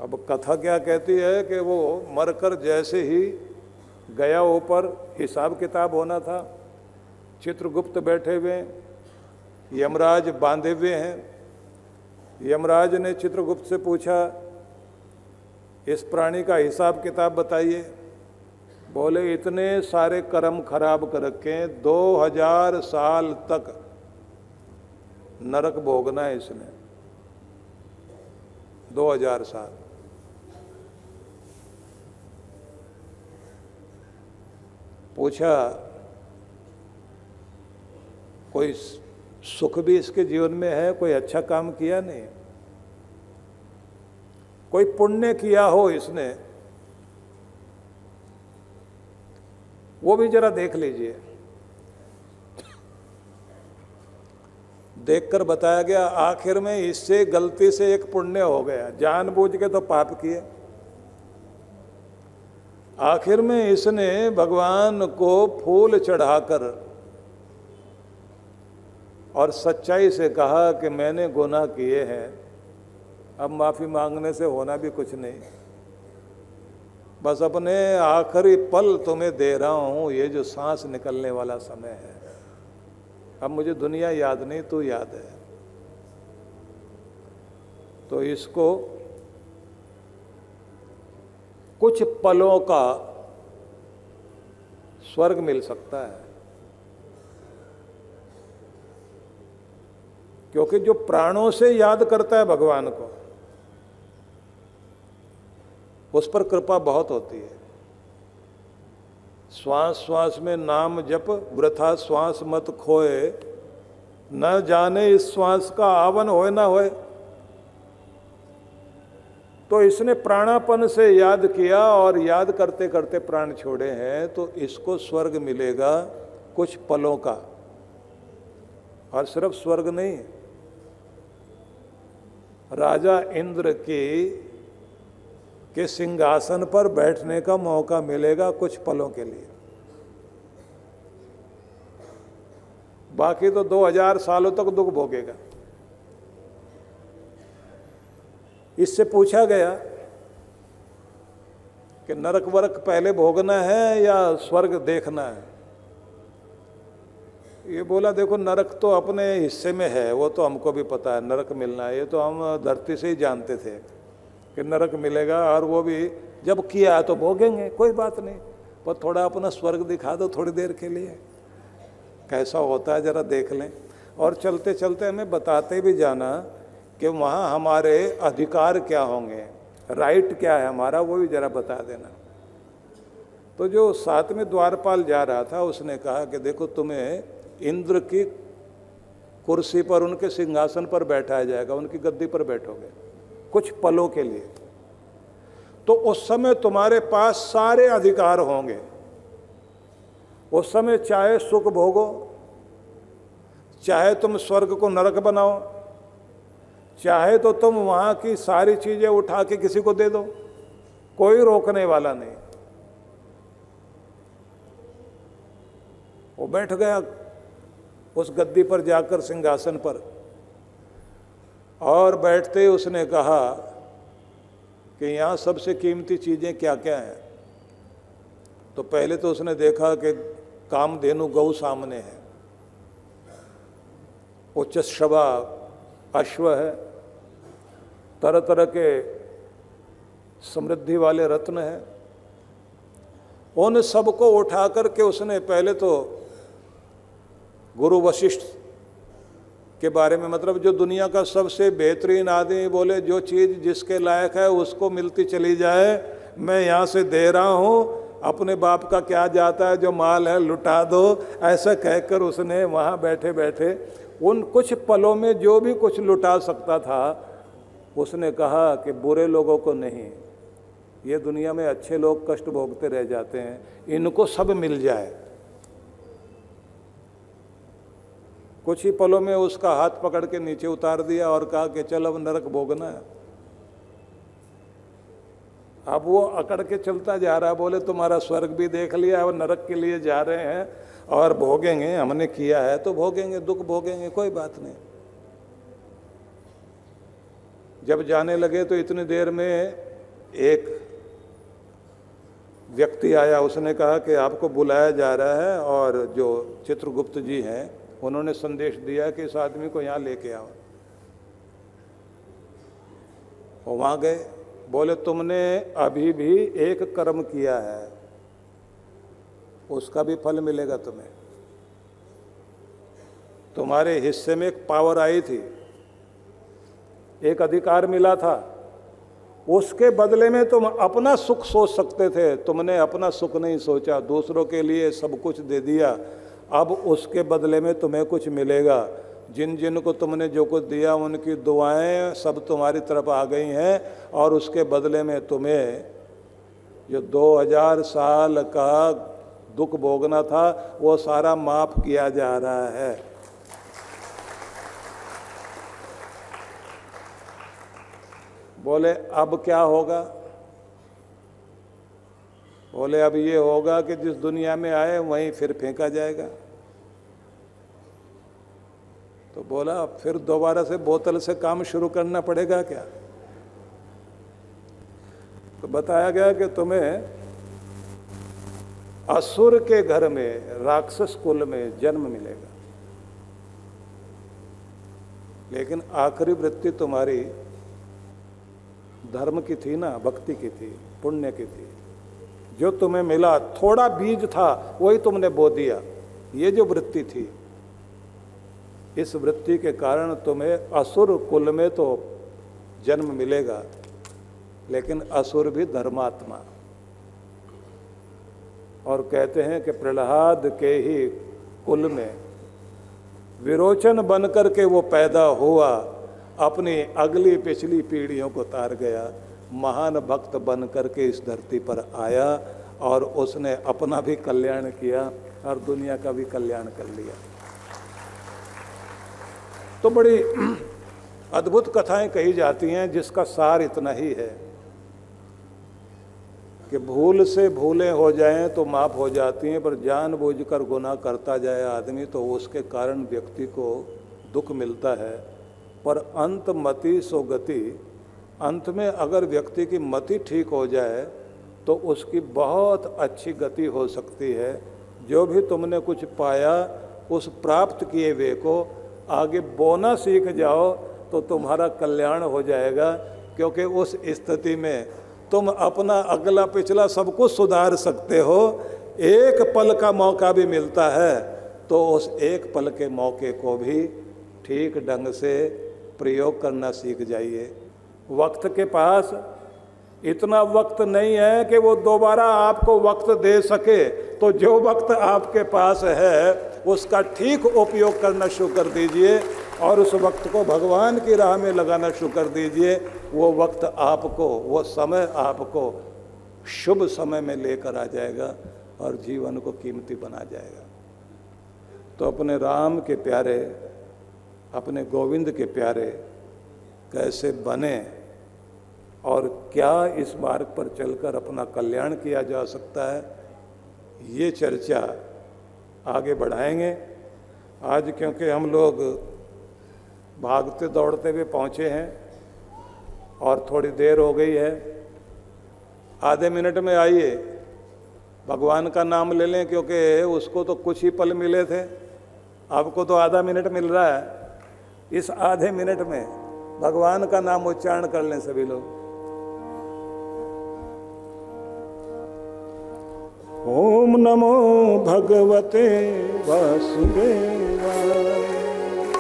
अब कथा क्या कहती है कि वो मरकर जैसे ही गया ऊपर, हिसाब किताब होना था, चित्रगुप्त बैठे हुए हैं, यमराज बांधे हुए हैं। यमराज ने चित्रगुप्त से पूछा, इस प्राणी का हिसाब किताब बताइए। बोले, इतने सारे कर्म खराब कर रखे, 2000 साल तक नरक भोगना है इसने, 2000 साल। पूछा, कोई सुख भी इसके जीवन में है? कोई अच्छा काम किया नहीं? कोई पुण्य किया हो इसने? वो भी जरा देख लीजिए। देखकर बताया गया, आखिर में इससे गलती से एक पुण्य हो गया, जानबूझ के तो पाप किए। आखिर में इसने भगवान को फूल चढ़ाकर और सच्चाई से कहा कि मैंने गुनाह किए हैं, अब माफ़ी मांगने से होना भी कुछ नहीं, बस अपने आखिरी पल तुम्हें दे रहा हूँ, ये जो सांस निकलने वाला समय है, अब मुझे दुनिया याद नहीं, तू याद है। तो इसको कुछ पलों का स्वर्ग मिल सकता है, क्योंकि जो प्राणों से याद करता है भगवान को, उस पर कृपा बहुत होती है। श्वास श्वास में नाम जप, वृथा श्वास मत खोए, न जाने इस श्वास का आवन होए ना होए। तो इसने प्राणापन से याद किया और याद करते करते प्राण छोड़े हैं, तो इसको स्वर्ग मिलेगा कुछ पलों का। और सिर्फ स्वर्ग नहीं, राजा इंद्र के सिंहासन पर बैठने का मौका मिलेगा कुछ पलों के लिए। बाकी तो 2000 सालों तक दुख भोगेगा। इससे पूछा गया कि नरक वरक पहले भोगना है या स्वर्ग देखना है? ये बोला, देखो नरक तो अपने हिस्से में है, वो तो हमको भी पता है नरक मिलना है, ये तो हम धरती से ही जानते थे कि नरक मिलेगा, और वो भी जब किया है तो भोगेंगे, कोई बात नहीं, पर थोड़ा अपना स्वर्ग दिखा दो थोड़ी देर के लिए, कैसा होता है जरा देख लें। और चलते चलते हमें बताते भी जाना कि वहाँ हमारे अधिकार क्या होंगे, राइट क्या है हमारा, वो भी जरा बता देना। तो जो साथ में द्वारपाल जा रहा था, उसने कहा कि देखो तुम्हें इंद्र की कुर्सी पर, उनके सिंहासन पर बैठाया जाएगा, उनकी गद्दी पर बैठोगे कुछ पलों के लिए, तो उस समय तुम्हारे पास सारे अधिकार होंगे। उस समय चाहे सुख भोगो, चाहे तुम स्वर्ग को नरक बनाओ, चाहे तो तुम वहां की सारी चीजें उठा के किसी को दे दो, कोई रोकने वाला नहीं। वो बैठ गया उस गद्दी पर जाकर, सिंहासन पर, और बैठते उसने कहा कि यहाँ सबसे कीमती चीज़ें क्या क्या हैं। तो पहले तो उसने देखा कि कामधेनु गौ सामने है, उच्चश्रवा अश्व है, तरह तरह के समृद्धि वाले रत्न हैं। उन सबको उठा करके उसने पहले तो गुरु वशिष्ठ के बारे में, मतलब जो दुनिया का सबसे बेहतरीन आदमी, बोले जो चीज़ जिसके लायक है उसको मिलती चली जाए, मैं यहाँ से दे रहा हूँ, अपने बाप का क्या जाता है, जो माल है लुटा दो, ऐसा कहकर उसने वहाँ बैठे बैठे उन कुछ पलों में जो भी कुछ लुटा सकता था, उसने कहा कि बुरे लोगों को नहीं, ये दुनिया में अच्छे लोग कष्ट भोगते रह जाते हैं, इनको सब मिल जाए। कुछ ही पलों में उसका हाथ पकड़ के नीचे उतार दिया और कहा कि चल अब नरक भोगना है। अब वो अकड़ के चलता जा रहा, बोले तुम्हारा स्वर्ग भी देख लिया, अब नरक के लिए जा रहे हैं और भोगेंगे, हमने किया है तो भोगेंगे, दुख भोगेंगे, कोई बात नहीं। जब जाने लगे तो इतनी देर में एक व्यक्ति आया, उसने कहा कि आपको बुलाया जा रहा है, और जो चित्रगुप्त जी हैं उन्होंने संदेश दिया कि इस आदमी को यहाँ लेके आओ। वो वहाँ गए, बोले तुमने अभी भी एक कर्म किया है, उसका भी फल मिलेगा तुम्हें। तुम्हारे हिस्से में एक पावर आई थी, एक अधिकार मिला था, उसके बदले में तुम अपना सुख सोच सकते थे, तुमने अपना सुख नहीं सोचा, दूसरों के लिए सब कुछ दे दिया। अब उसके बदले में तुम्हें कुछ मिलेगा। जिन जिन को तुमने जो कुछ दिया उनकी दुआएं सब तुम्हारी तरफ आ गई हैं, और उसके बदले में तुम्हें जो 2000 साल का दुख भोगना था वो सारा माफ किया जा रहा है। बोले अब क्या होगा? बोले अब ये होगा कि जिस दुनिया में आए वहीं फिर फेंका जाएगा। तो बोला फिर दोबारा से बोतल से काम शुरू करना पड़ेगा क्या? तो बताया गया कि तुम्हें असुर के घर में, राक्षस कुल में जन्म मिलेगा, लेकिन आखिरी वृत्ति तुम्हारी धर्म की थी ना, भक्ति की थी, पुण्य की थी। जो तुम्हें मिला थोड़ा बीज था वही तुमने बो दिया। ये जो वृत्ति थी, इस वृत्ति के कारण तुम्हें असुर कुल में तो जन्म मिलेगा, लेकिन असुर भी धर्मात्मा। और कहते हैं कि प्रहलाद के ही कुल में विरोचन बन करके वो पैदा हुआ, अपनी अगली पिछली पीढ़ियों को तार गया, महान भक्त बन करके इस धरती पर आया, और उसने अपना भी कल्याण किया और दुनिया का भी कल्याण कर लिया। तो बड़ी अद्भुत कथाएं कही जाती हैं, जिसका सार इतना ही है कि भूल से भूलें हो जाएं तो माफ़ हो जाती हैं, पर जानबूझकर गुनाह करता जाए आदमी तो उसके कारण व्यक्ति को दुख मिलता है। पर अंत मति सो गति, अंत में अगर व्यक्ति की मति ठीक हो जाए तो उसकी बहुत अच्छी गति हो सकती है। जो भी तुमने कुछ पाया उस प्राप्त किए हुए को आगे बोना सीख जाओ तो तुम्हारा कल्याण हो जाएगा, क्योंकि उस स्थिति में तुम अपना अगला पिछला सब कुछ सुधार सकते हो। एक पल का मौका भी मिलता है तो उस एक पल के मौके को भी ठीक ढंग से प्रयोग करना सीख जाइए। वक्त के पास इतना वक्त नहीं है कि वो दोबारा आपको वक्त दे सके, तो जो वक्त आपके पास है उसका ठीक उपयोग करना शुरू कर दीजिए और उस वक्त को भगवान की राह में लगाना शुरू कर दीजिए। वो वक्त आपको, वो समय आपको शुभ समय में लेकर आ जाएगा और जीवन को कीमती बना जाएगा। तो अपने राम के प्यारे, अपने गोविंद के प्यारे कैसे बने और क्या इस मार्ग पर चलकर अपना कल्याण किया जा सकता है, ये चर्चा आगे बढ़ाएंगे। आज क्योंकि हम लोग भागते दौड़ते हुए पहुँचे हैं और थोड़ी देर हो गई है, आधे मिनट में आइए भगवान का नाम ले लें, क्योंकि उसको तो कुछ ही पल मिले थे, आपको तो आधा मिनट मिल रहा है। इस आधे मिनट में भगवान का नाम उच्चारण कर लें सभी लोग। ओम नमो भगवते वासुदेवाय।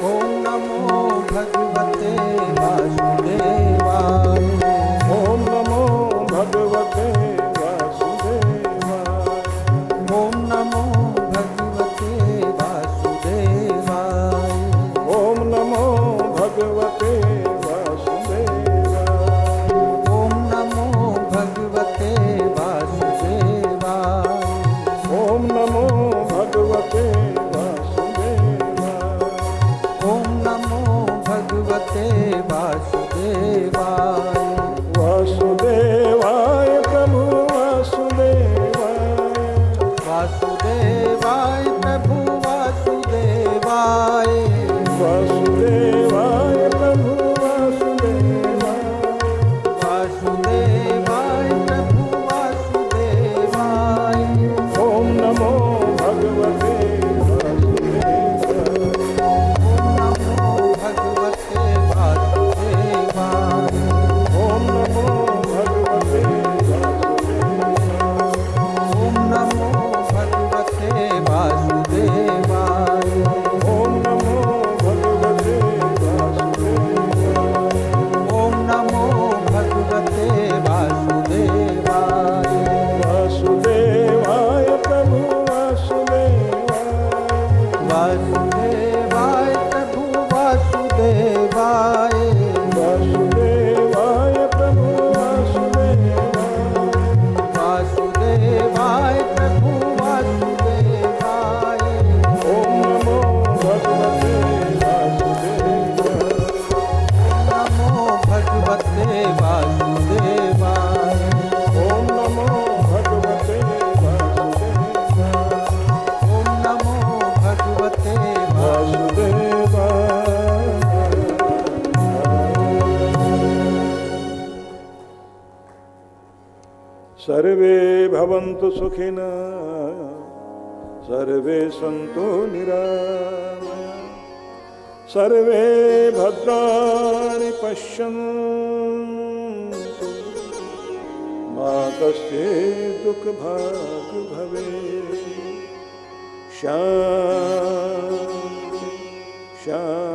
ओम नमो भगवते वासुदेवाय। ओम नमो भगवते वासुदेवाय। ओम नमो भगवते वासुदेवाय। ओम नमो भगवते वासुदेवाय। ओम नमो भगवते वासुदेवाय। ओम नमो भगवते वासुदेवाय। ओम नमो भगवते वासुदेवाय। वासुदेवाय प्रभु वासुदेवाय। वासुदेवाय प्रभु वासुदेवाय। वासुदेवाय प्रभु वासुदेवाय। वासुदेवाय सर्वे भवन्तु सुखिनः सर्वे सन्तु निरामया सर्वे भद्राणि पश्यन्तु मा कश्चित् दुःखभाग् भवेत् शान्ति शान्ति।